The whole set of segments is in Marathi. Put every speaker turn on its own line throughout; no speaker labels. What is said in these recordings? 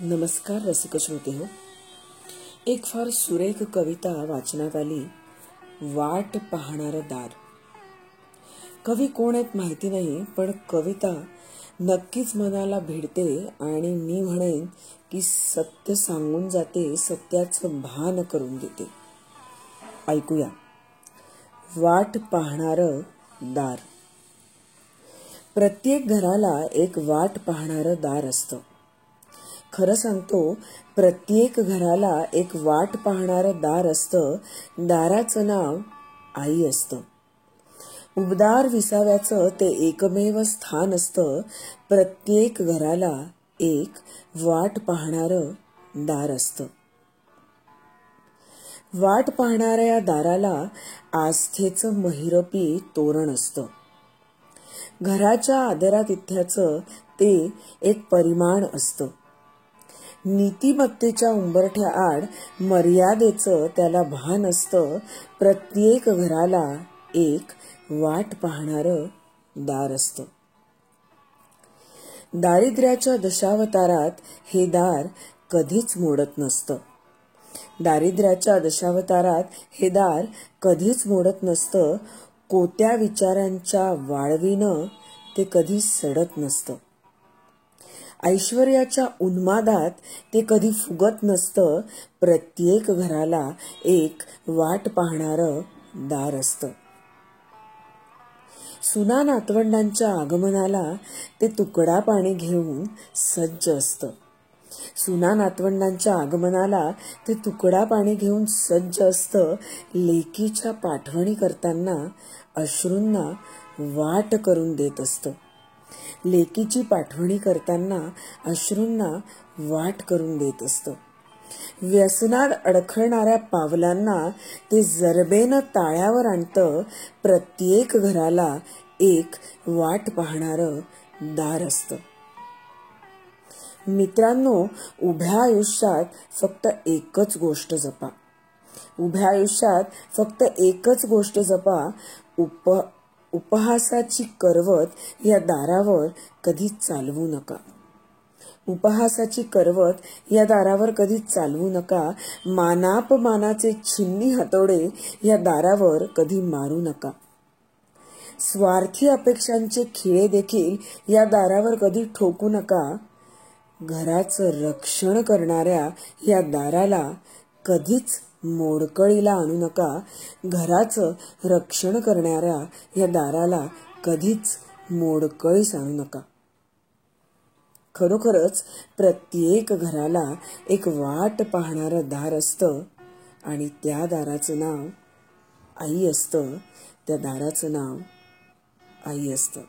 नमस्कार रसिक श्रोते हो. एक फार सुरेख कविता वाचनात आली. वाट पाहणारं दार. कवी कोण आहेत माहिती नाही, पण कविता नक्कीच मनाला भिडते आणि मी म्हणेन की सत्य सांगून जाते, सत्याचं भान करून देते. ऐकूया. वाट पाहणारं दार. प्रत्येक घराला एक वाट पाहणारं दार असतं. खरं सांगतो, प्रत्येक घराला एक वाट पाहणारं दार असतं. दाराचं नाव आई असतं. उबदार विसाव्याचं ते एकमेव स्थान असतं. प्रत्येक घराला एक वाट पाहणारं दार असतं. वाट पाहणाऱ्या दाराला आस्थेचं महिरपी तोरण असतं. घराच्या आदरातिथ्याचं ते एक परिमाण असतं. नीतिमत्तेच्या उंबरठ्या आड मर्यादेचं त्याला भान असतं. प्रत्येक घराला एक वाट पाहणारं दार असतं. दारिद्र्याच्या दशावतारात हे दार कधीच मोडत नसतं. दारिद्र्याच्या दशावतारात हे दार कधीच मोडत नसतं. कोत्या विचारांच्या वाळवीनं ते कधी सडत नसतं. ऐश्वर्याच्या उन्मादात ते कधी फुगत नसतं. प्रत्येक घराला एक वाट पाहणारं दार असतं. सुना नातवंडांच्या आगमनाला ते तुकडा पाणी घेऊन सज्ज असतं. सुना नातवंडांच्या आगमनाला ते तुकडा पाणी घेऊन सज्ज असतं. लेकीच्या पाठवणी करताना अश्रूंना वाट करून देत असतं. लेकीची पाठवणी करताना अश्रूंना वाट करून देत असतं. व्यसनात अडखळणाऱ्या पावलांना ते जरबेनं ताळ्यावर आणतं. प्रत्येक घराला एक वाट पाहणारं दार असतं. मित्रांनो, उभ्या आयुष्यात फक्त एकच गोष्ट जपा. उभ्या आयुष्यात फक्त एकच गोष्ट जपा. उपहासाची करवत या दारावर कधी चालवू नका. उपहासाची करवत या दारावर कधी चालवू नका. मानापमानाचे छिन्नी हातोडे या दारावर कधी मारू नका. स्वार्थी अपेक्षांचे खिळे देखील या दारावर कधी ठोकू नका. घराचं रक्षण करणाऱ्या या दाराला कधीच मोडकळीला आणू नका. घराचं रक्षण करणाऱ्या या दाराला कधीच मोडकळीस आणू नका. खरोखरच प्रत्येक घराला एक वाट पाहणारं दार असतं आणि त्या दाराचं नाव आई असतं. त्या दाराचं नाव आई असतं.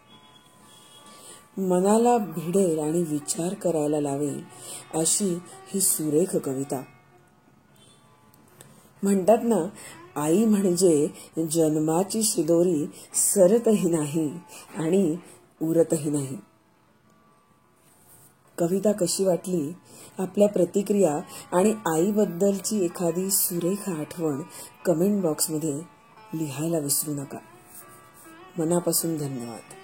मनाला भिडेल आणि विचार करायला लावेल अशी ही सुरेख कविता. म्हणतात ना, आई म्हणजे जन्माची शिदोरी, सरतही नाही आणि उरतही नाही. कविता कशी वाटली? आपल्या प्रतिक्रिया आणि आईबद्दलची एखादी सुरेख आठवण कमेंट बॉक्समध्ये लिहायला विसरू नका. मनापासून धन्यवाद.